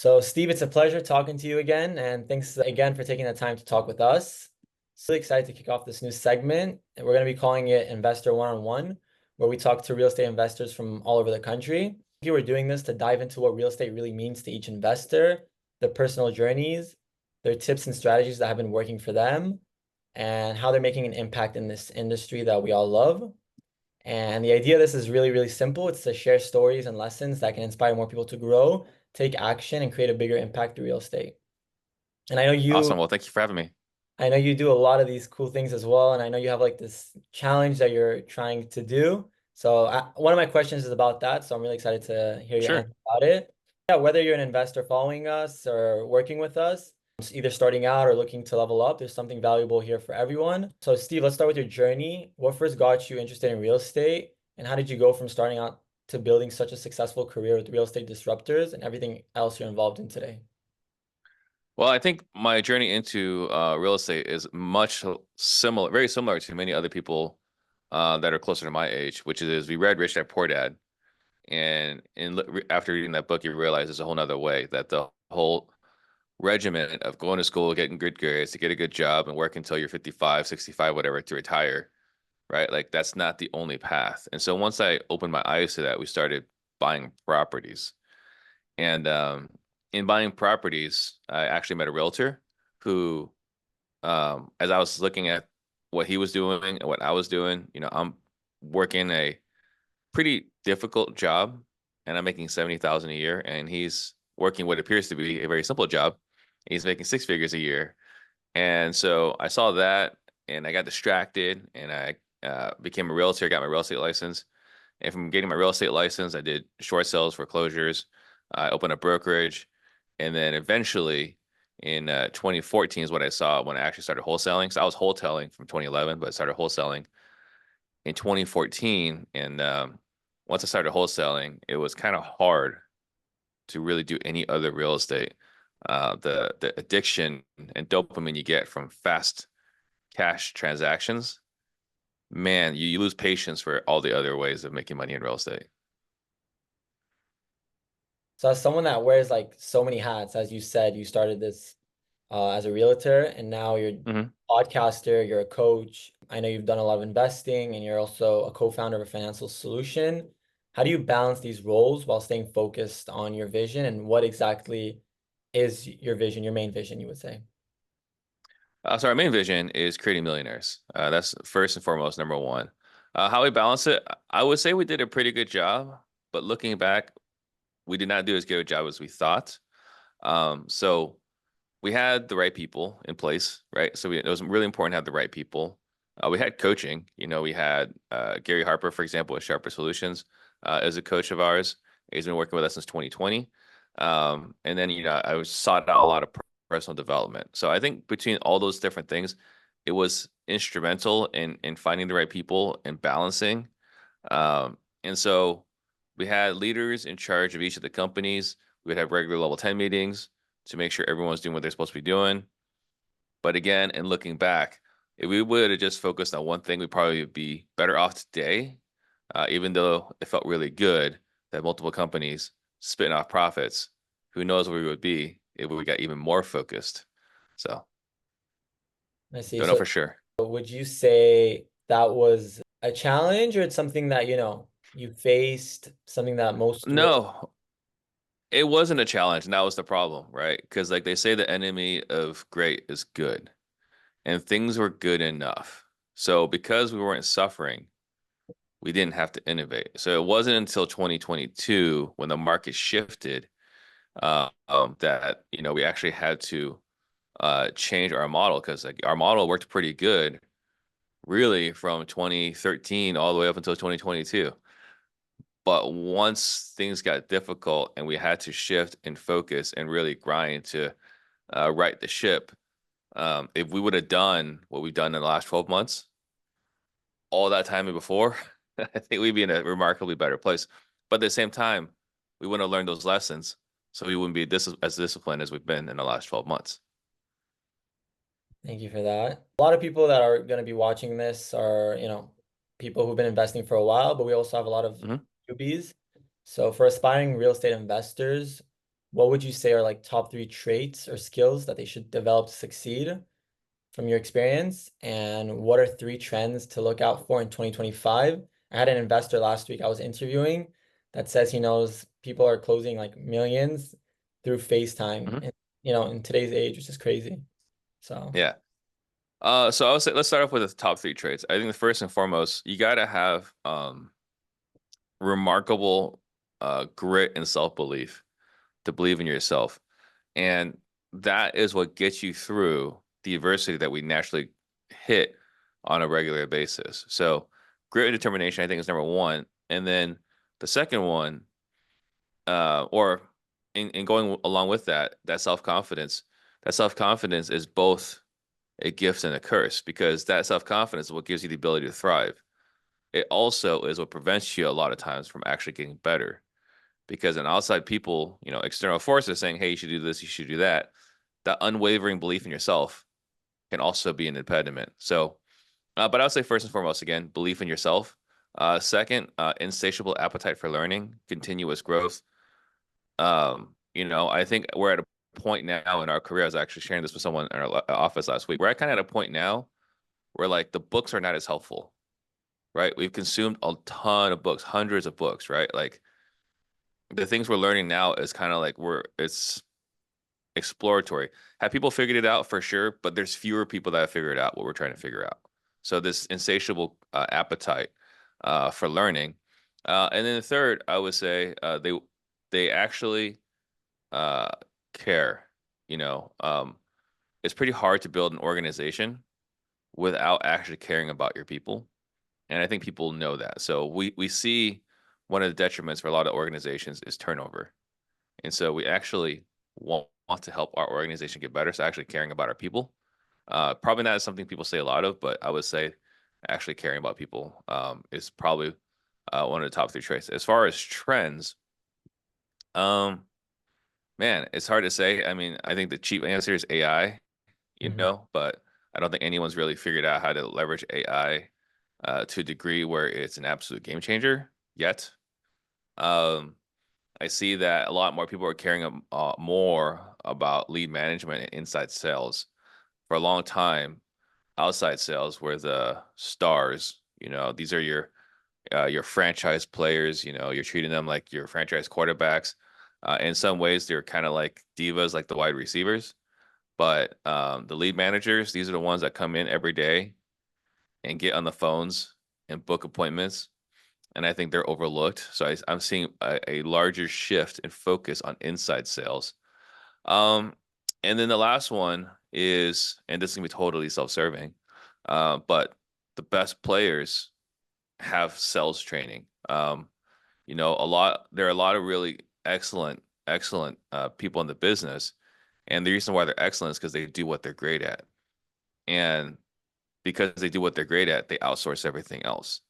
So, Steve, it's a pleasure talking to you again, and thanks again for taking the time to talk with us. So excited to kick off this new segment. And we're going to be calling it Investor One-on-One, where we talk to real estate investors from all over the country. Here we're doing this to dive into what real estate really means to each investor, their personal journeys, their tips and strategies that have been working for them, and how they're making an impact in this industry that we all love. And the idea of this is really, really simple. It's to share stories and lessons that can inspire more people to grow, take action, and create a bigger impact through real estate. And Awesome. Well, thank you for having me. I know you do a lot of these cool things as well. And I know you have like this challenge that you're trying to do. So one of my questions is about that. So I'm really excited to hear your Sure. answer about it. Yeah, whether you're an investor following us or working with us, either starting out or looking to level up, there's something valuable here for everyone. So Steve, let's start with your journey. What first got you interested in real estate? And how did you go from starting out to building such a successful career with Real Estate Disruptors and everything else you're involved in today? Well, I think my journey into real estate is much similar, very similar to many other people that are closer to my age, which is we read Rich Dad Poor Dad, and after reading that book, you realize there's a whole nother way that the whole regimen of going to school, getting good grades, to get a good job, and work until you're 55, 65, whatever, to retire, right? Like that's not the only path. And so once I opened my eyes to that, we started buying properties. And in buying properties, I actually met a realtor who, as I was looking at what he was doing and what I was doing, I'm working a pretty difficult job and I'm making 70,000 a year, and he's working what appears to be a very simple job. He's making six figures a year. And so I saw that and I got distracted and I became a realtor, got my real estate license. And from getting my real estate license, I did short sales, foreclosures. I opened a brokerage. And then eventually in 2014 is what I saw when I actually started wholesaling. So I was wholesaling from 2011, but I started wholesaling in 2014. And once I started wholesaling, it was kind of hard to really do any other real estate. The addiction and dopamine you get from fast cash transactions, man, you lose patience for all the other ways of making money in real estate. So as someone that wears like so many hats, as you said, you started this as a realtor and now you're Hmm. a podcaster, you're a coach. I know you've done a lot of investing and you're also a co-founder of a financial solution. How do you balance these roles while staying focused on your vision, and what exactly is your vision, your main vision, you would say? So our main vision is creating millionaires. That's first and foremost, number one. How we balance it, I would say we did a pretty good job, but looking back, we did not do as good a job as we thought. So we had the right people in place, right? So it was really important to have the right people. We had coaching. We had Gary Harper, for example, with Sharper Solutions, as a coach of ours. He's been working with us since 2020. And then, I was sought out a lot of personal development. So I think between all those different things, it was instrumental in finding the right people and balancing. And so we had leaders in charge of each of the companies. We would have regular level 10 meetings to make sure everyone's doing what they're supposed to be doing. But again, in looking back, if we would have just focused on one thing, we probably would be better off today, even though it felt really good that multiple companies spitting off profits. Who knows where we would be if we got even more focused. So I see. don't know So for sure. would you say that was a challenge, or it's something that, you faced, something that most real? No, it wasn't a challenge, and that was the problem, right? Because like they say, the enemy of great is good, and things were good enough. So because we weren't suffering, we didn't have to innovate. So it wasn't until 2022 when the market shifted that we actually had to change our model because like our model worked pretty good really from 2013 all the way up until 2022. But once things got difficult and we had to shift and focus and really grind to right the ship, if we would have done what we've done in the last 12 months, all that time before, I think we'd be in a remarkably better place. But at the same time, we wouldn't have learned those lessons, so we wouldn't be as disciplined as we've been in the last 12 months. Thank you for that. A lot of people that are going to be watching this are, people who've been investing for a while, but we also have a lot of Hmm. newbies. So for aspiring real estate investors, what would you say are like top three traits or skills that they should develop to succeed from your experience? And what are three trends to look out for in 2025? I had an investor last week I was interviewing that says he knows people are closing like millions through FaceTime Mhm. and in today's age, which is crazy. So, Yeah. So I would say let's start off with the top three traits. I think the first and foremost, you gotta have remarkable grit and self-belief to believe in yourself. And that is what gets you through the adversity that we naturally hit on a regular basis. So grit and determination, I think, is number one. And then the second one, or in going along with that, that self-confidence is both a gift and a curse because that self-confidence is what gives you the ability to thrive. It also is what prevents you a lot of times from actually getting better because an outside people, external forces saying, hey, you should do this, you should do that. That unwavering belief in yourself can also be an impediment. So, but I would say first and foremost, again, belief in yourself. Second, insatiable appetite for learning, continuous growth. I think we're at a point now in our career. I was actually sharing this with someone in our office last week. We're kind of at a point now where like the books are not as helpful, right? We've consumed a ton of books, hundreds of books, right? Like the things we're learning now is kind of like it's exploratory. Have people figured it out for sure? But there's fewer people that have figured out what we're trying to figure out. So this insatiable appetite for learning, and then the third, I would say they actually uh, care. You know, it's pretty hard to build an organization without actually caring about your people, and I think people know that. So we see one of the detriments for a lot of organizations is turnover. And so we actually want to help our organization get better. So actually caring about our people. Probably not something people say a lot of, but I would say actually caring about people is probably one of the top three traits. As far as trends, um, man, it's hard to say. I mean, I think the cheap answer is AI, mhm. but I don't think anyone's really figured out how to leverage AI to a degree where it's an absolute game changer yet. Um, I see that a lot more people are caring more about lead management and inside sales. For a long time, outside sales were the stars. These are your franchise players. You're treating them like your franchise quarterbacks. In some ways, they're kind of like divas, like the wide receivers. But the lead managers, these are the ones that come in every day and get on the phones and book appointments, and I think they're overlooked. So I'm seeing a larger shift in focus on inside sales. Um, and then the last one is, and this is gonna be totally self-serving, but the best players have sales training. There are a lot of really excellent people in the business, and the reason why they're excellent is because they do what they're great at, and because they do what they're great at, they outsource everything else.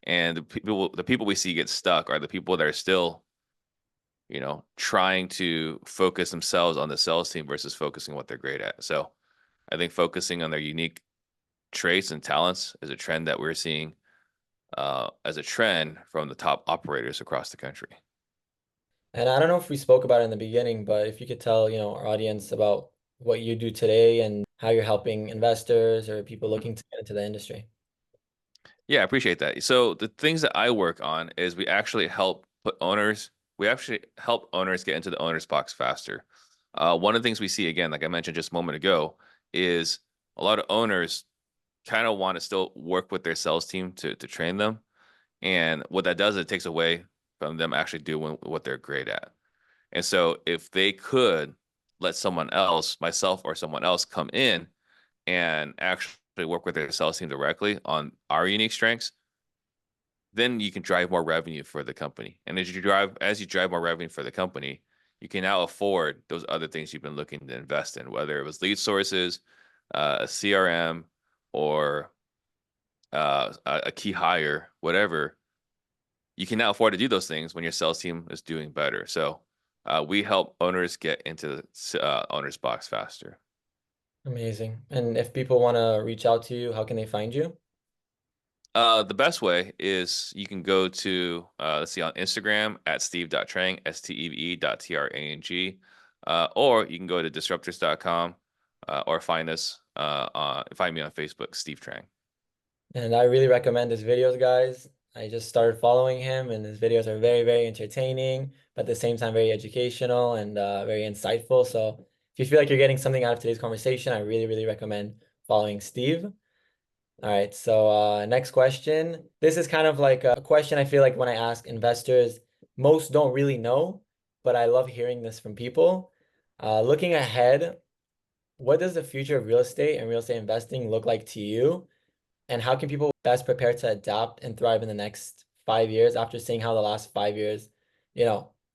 And the people we see get stuck are the people that are still, trying to focus themselves on the sales team versus focusing on what they're great at. So I think focusing on their unique traits and talents is a trend that we're seeing as a trend from the top operators across the country. And I don't know if we spoke about it in the beginning, but if you could tell, our audience about what you do today and how you're helping investors or people looking to get into the industry. Yeah, I appreciate that. So the things that I work on is we actually help owners get into the owner's box faster. One of the things we see, again, like I mentioned just a moment ago, is a lot of owners kind of want to still work with their sales team to train them. And what that does, it takes away from them actually doing what they're great at. And so if they could let someone else, myself or someone else, come in and actually work with their sales team directly on our unique strengths, then you can drive more revenue for the company. And as you drive more revenue for the company, you can now afford those other things you've been looking to invest in, whether it was lead sources, a CRM, or a key hire, whatever. You can now afford to do those things when your sales team is doing better. So we help owners get into the owner's box faster. Amazing. And if people want to reach out to you, how can they find you? The best way is you can go to let's see on Instagram at steve.trang, steve.trang, or you can go to disruptors.com or find me on Facebook, Steve Trang. And I really recommend his videos, guys. I just started following him, and his videos are very, very entertaining, but at the same time, very educational and very insightful. So if you feel like you're getting something out of today's conversation, I really, really recommend following Steve. All right, so next question. This is kind of like a question I feel like when I ask investors, most don't really know, but I love hearing this from people. Looking ahead, what does the future of real estate and real estate investing look like to you? And how can people best prepare to adapt and thrive in the next 5 years after seeing how the last 5 years,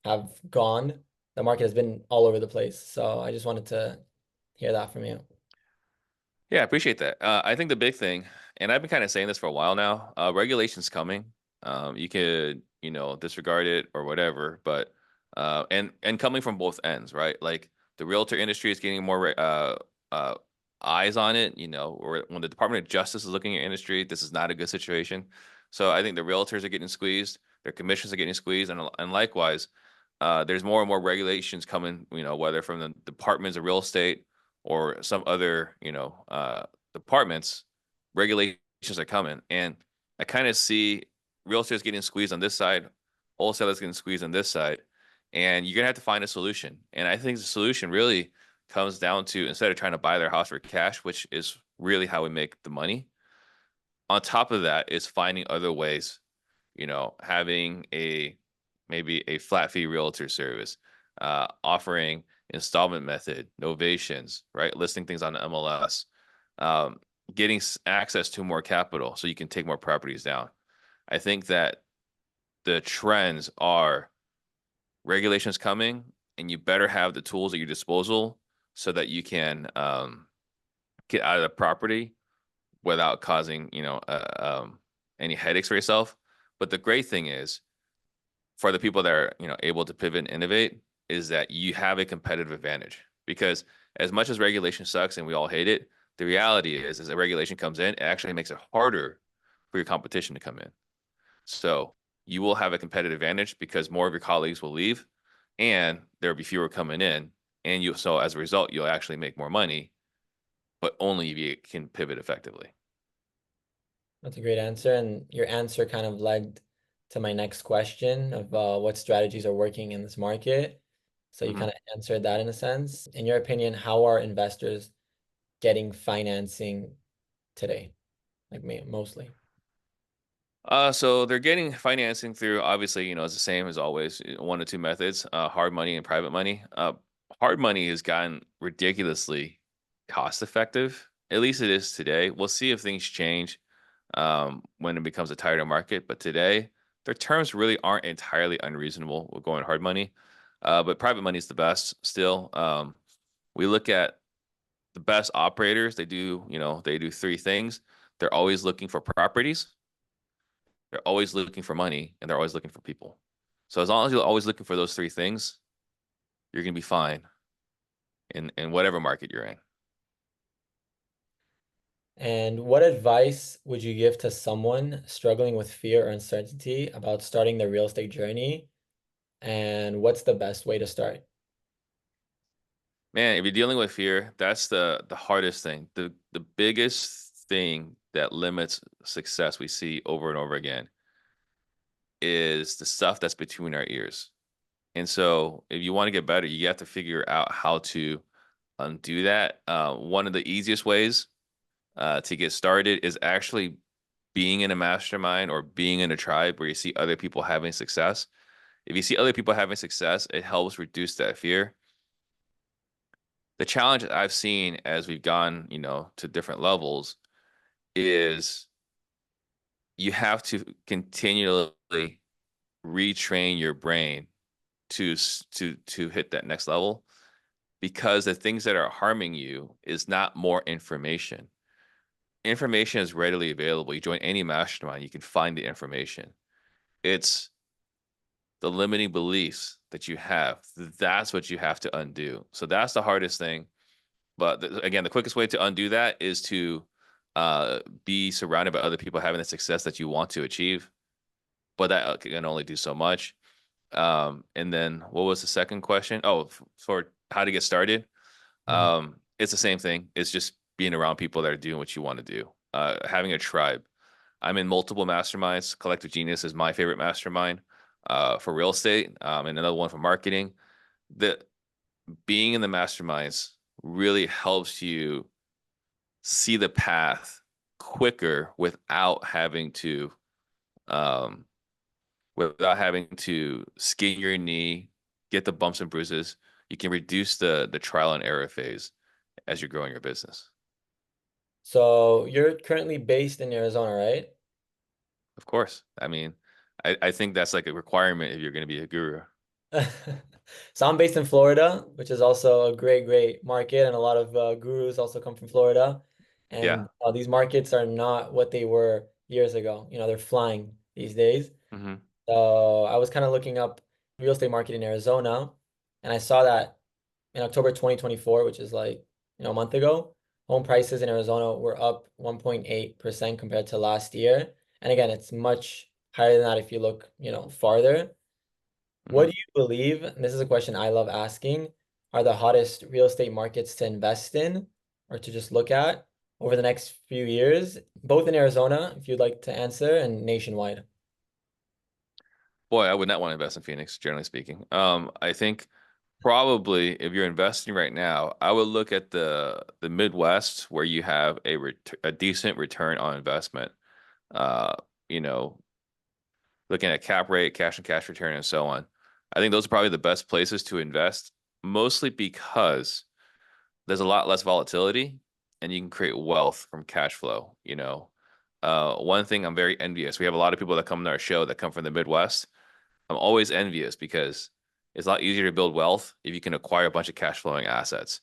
have gone? The market has been all over the place. So I just wanted to hear that from you. Yeah, I appreciate that. I think the big thing, and I've been kind of saying this for a while now, regulation's coming. You could, disregard it or whatever, but and coming from both ends, right? Like the realtor industry is getting more uh, eyes on it. Or when the Department of Justice is looking at industry, this is not a good situation. So I think the realtors are getting squeezed, their commissions are getting squeezed, and likewise, there's more and more regulations coming. Whether from the departments of real estate or some other, departments, regulations are coming. And I kind of see realtors getting squeezed on this side, wholesalers getting squeezed on this side, and you're gonna have to find a solution. And I think the solution really comes down to instead of trying to buy their house for cash, which is really how we make the money, on top of that is finding other ways, having maybe a flat fee realtor service, offering installment method, novations, right? Listing things on the MLS, um, getting access to more capital so you can take more properties down. I think that the trends are regulations coming, and you better have the tools at your disposal so that you can get out of the property without causing, any headaches for yourself. But the great thing is, for the people that are, able to pivot and innovate, is that you have a competitive advantage. Because as much as regulation sucks and we all hate it, the reality is, as a regulation comes in, it actually makes it harder for your competition to come in. So you will have a competitive advantage because more of your colleagues will leave, and there will be fewer coming in. And so as a result, you'll actually make more money, but only if you can pivot effectively. That's a great answer. And your answer kind of led to my next question of what strategies are working in this market. So you Mhm. kind of answered that in a sense. In your opinion, how are investors getting financing today? Like me, mostly. So they're getting financing through, obviously, it's the same as always, one or two methods, hard money and private money. Hard money has gotten ridiculously cost effective. At least it is today. We'll see if things change when it becomes a tighter market. But today, their terms really aren't entirely unreasonable with going hard money. But private money is the best still. We look at the best operators. They do three things. They're always looking for properties, they're always looking for money, and they're always looking for people. So as long as you're always looking for those three things, you're gonna be fine in whatever market you're in. And what advice would you give to someone struggling with fear or uncertainty about starting their real estate journey? And what's the best way to start? Man, if you're dealing with fear, that's the hardest thing. The biggest thing that limits success we see over and over again is the stuff that's between our ears. And so if you want to get better, you have to figure out how to undo that. One of the easiest ways to get started is actually being in a mastermind or being in a tribe where you see other people having success. If you see other people having success, it helps reduce that fear. The challenge I've seen as we've gone, to different levels is you have to continually retrain your brain to hit that next level, because the things that are harming you is not more information. Information is readily available. You join any mastermind, you can find the information. It's the limiting beliefs that you have. That's what you have to undo. So that's the hardest thing. But again, the quickest way to undo that is to be surrounded by other people having the success that you want to achieve, but that can only do so much. And then what was the second question? Oh, for how to get started. Mhm. It's the same thing. It's just being around people that are doing what you want to do. Having a tribe. I'm in multiple masterminds. Collective Genius is my favorite mastermind for real estate, and another one for marketing. The being in the masterminds really helps you see the path quicker um, without having to skin your knee, get the bumps and bruises. You can reduce the trial and error phase as you're growing your business. So you're currently based in Arizona, right? Of course. I mean, I think that's like a requirement if you're going to be a guru. So I'm based in Florida, which is also a great, great market, and a lot of gurus also come from Florida. Yeah. And these markets are not what they were years ago. They're flying these days. Hmm. So I was kind of looking up real estate market in Arizona, and I saw that in October 2024, which is like, a month ago, home prices in Arizona were up 1.8% compared to last year. And again, it's much higher than that if you look, farther. What Hmm. do you believe, and this is a question I love asking, are the hottest real estate markets to invest in or to just look at over the next few years, both in Arizona, if you'd like to answer, and nationwide? Boy, I would not want to invest in Phoenix, generally speaking. I think probably if you're investing right now, I would look at the Midwest where you have a decent return on investment. Uh, you know, looking at cap rate, cash and cash return, and so on. I think those are probably the best places to invest, mostly because there's a lot less volatility and you can create wealth from cash flow. One thing I'm very envious. We have a lot of people that come to our show that come from the Midwest. I'm always envious because it's a lot easier to build wealth if you can acquire a bunch of cash flowing assets.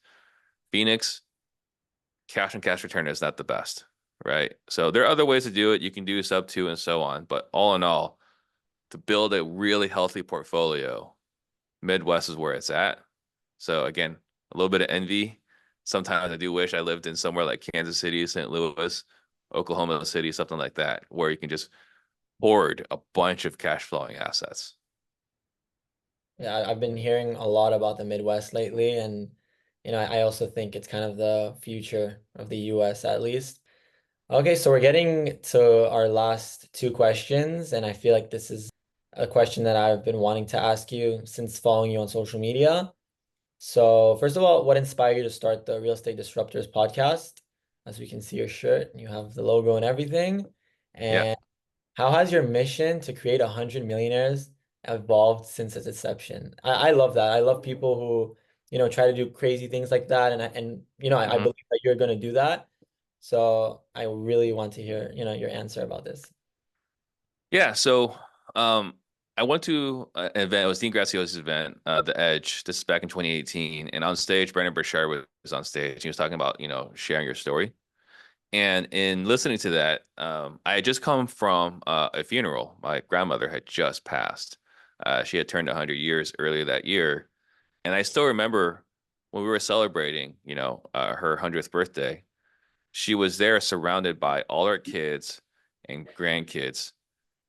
Phoenix, cash and cash return is not the best, right? So there are other ways to do it. You can do sub two and so on. But all in all, to build a really healthy portfolio, Midwest is where it's at. So again, a little bit of envy. Sometimes I do wish I lived in somewhere like Kansas City, St. Louis, Oklahoma City, something like that, where you can just hoard a bunch of cash flowing assets. Yeah, I've been hearing a lot about the Midwest lately, and I also think it's kind of the future of the US at least. Okay, so we're getting to our last two questions, and I feel like this is a question that I've been wanting to ask you since following you on social media. So, first of all, what inspired you to start the Real Estate Disruptors podcast? As we can see your shirt, you have the logo and everything. Yeah. And how has your mission to create 100 millionaires evolved since its inception? I love that. I love people who, try to do crazy things like that. And I Hmm. believe that you're going to do that. So I really want to hear, your answer about this. Yeah. So um, I went to an event. It was Dean Graciosa's event, The Edge. This is back in 2018. And on stage, Brandon Burchard was on stage. He was talking about, sharing your story. And in listening to that, I had just come from a funeral. My grandmother had just passed. She had turned 100 years earlier that year. And I still remember when we were celebrating, her 100th birthday, she was there surrounded by all her kids and grandkids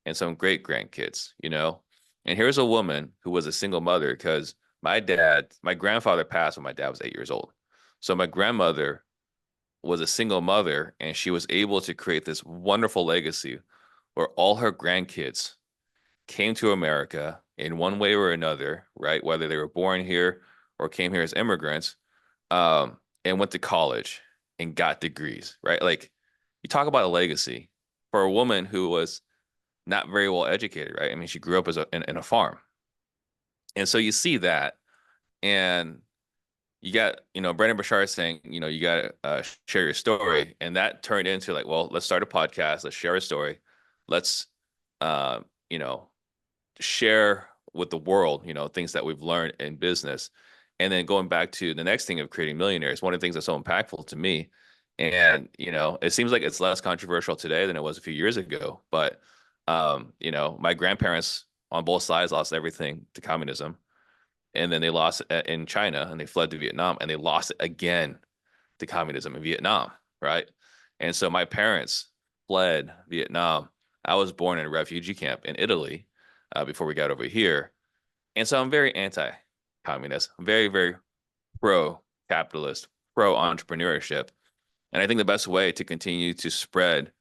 and some great grandkids. And here's a woman who was a single mother because my grandfather passed when my dad was 8 years old. So my grandmother was a single mother and she was able to create this wonderful legacy where all her grandkids came to America in one way or another, right? Whether they were born here or came here as immigrants, and went to college and got degrees, right? Like you talk about a legacy for a woman who was not very well educated, right? I mean, she grew up in a farm. And so you see that, and you got, Brandon Burchard saying, you got to share your story. And that turned into like, well, let's start a podcast. Let's share a story. Let's, uh, you know, share with the world, things that we've learned in business. And then going back to the next thing of creating millionaires, one of the things that's so impactful to me. And, it seems like it's less controversial today than it was a few years ago. But, my grandparents on both sides lost everything to communism. And then they lost it in China and they fled to Vietnam and they lost it again to communism in Vietnam, right? And so my parents fled Vietnam. I was born in a refugee camp in Italy before we got over here. And so I'm very anti-communist, very, very pro-capitalist, pro-entrepreneurship. And I think the best way to continue to spread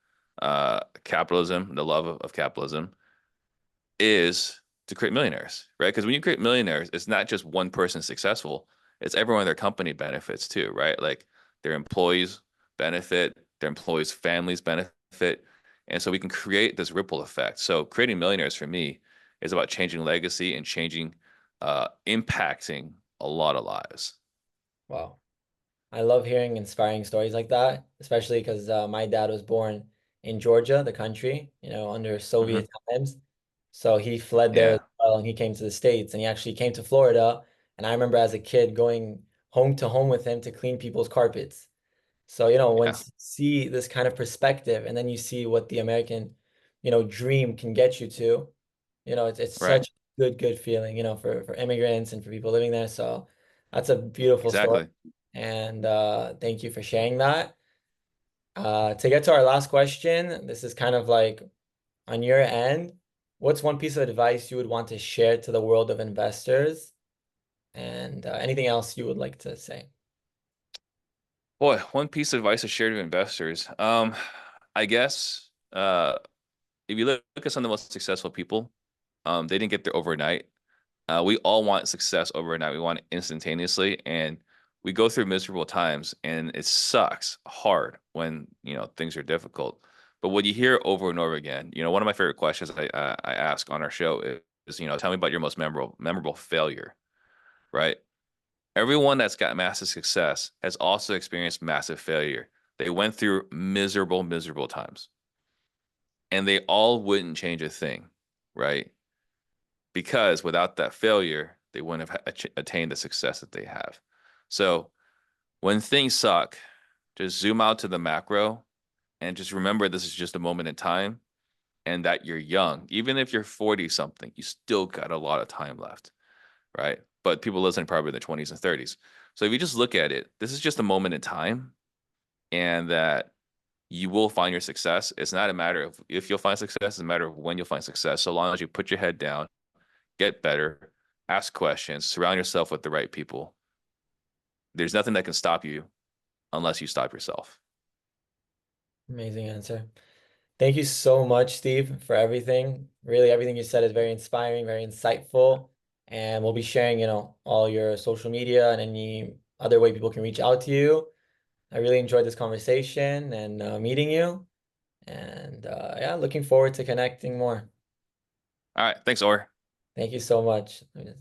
capitalism, the love of capitalism, is to create millionaires, right? Because when you create millionaires, it's not just one person successful, it's everyone in their company benefits too, right? Like their employees benefit, their employees' families benefit. And so we can create this ripple effect. So creating millionaires for me is about changing legacy and changing, impacting a lot of lives. Wow. I love hearing inspiring stories like that, especially because my dad was born in Georgia, the country, under Hmm. Soviet times. So he fled there as Yeah, well, and he came to the States, and he actually came to Florida. And I remember as a kid going home to home with him to clean people's carpets. So, yeah, once you see this kind of perspective, and then you see what the American, dream can get you to, it's right. such a good feeling, for immigrants and for people living there. So that's a beautiful story. Exactly. And thank you for sharing that. To get to our last question, this is kind of like on your end, what's one piece of advice you would want to share to the world of investors? And anything else you would like to say? Boy, one piece of advice to share to investors. I guess if you look at some of the most successful people, they didn't get there overnight. We all want success overnight. We want it instantaneously, and we go through miserable times, and it sucks hard when things are difficult. But what you hear over and over again, one of my favorite questions I ask on our show is, tell me about your most memorable failure, right? Everyone that's got massive success has also experienced massive failure. They went through miserable times, and they all wouldn't change a thing, right? Because without that failure, they wouldn't have attained the success that they have. So when things suck, just zoom out to the macro and just remember this is just a moment in time and that you're young. Even if you're 40 something, you still got a lot of time left, right? But people listening probably in their 20s and 30s. So if you just look at it, this is just a moment in time and that you will find your success. It's not a matter of if you'll find success, it's a matter of when you'll find success. So long as you put your head down, get better, ask questions, surround yourself with the right people. There's nothing that can stop you unless you stop yourself. Amazing answer. Thank you so much, Steve, for everything. Really, everything you said is very inspiring, very insightful. And we'll be sharing, all your social media and any other way people can reach out to you. I really enjoyed this conversation and meeting you. And yeah, looking forward to connecting more. All right. Thanks, Or. Thank you so much.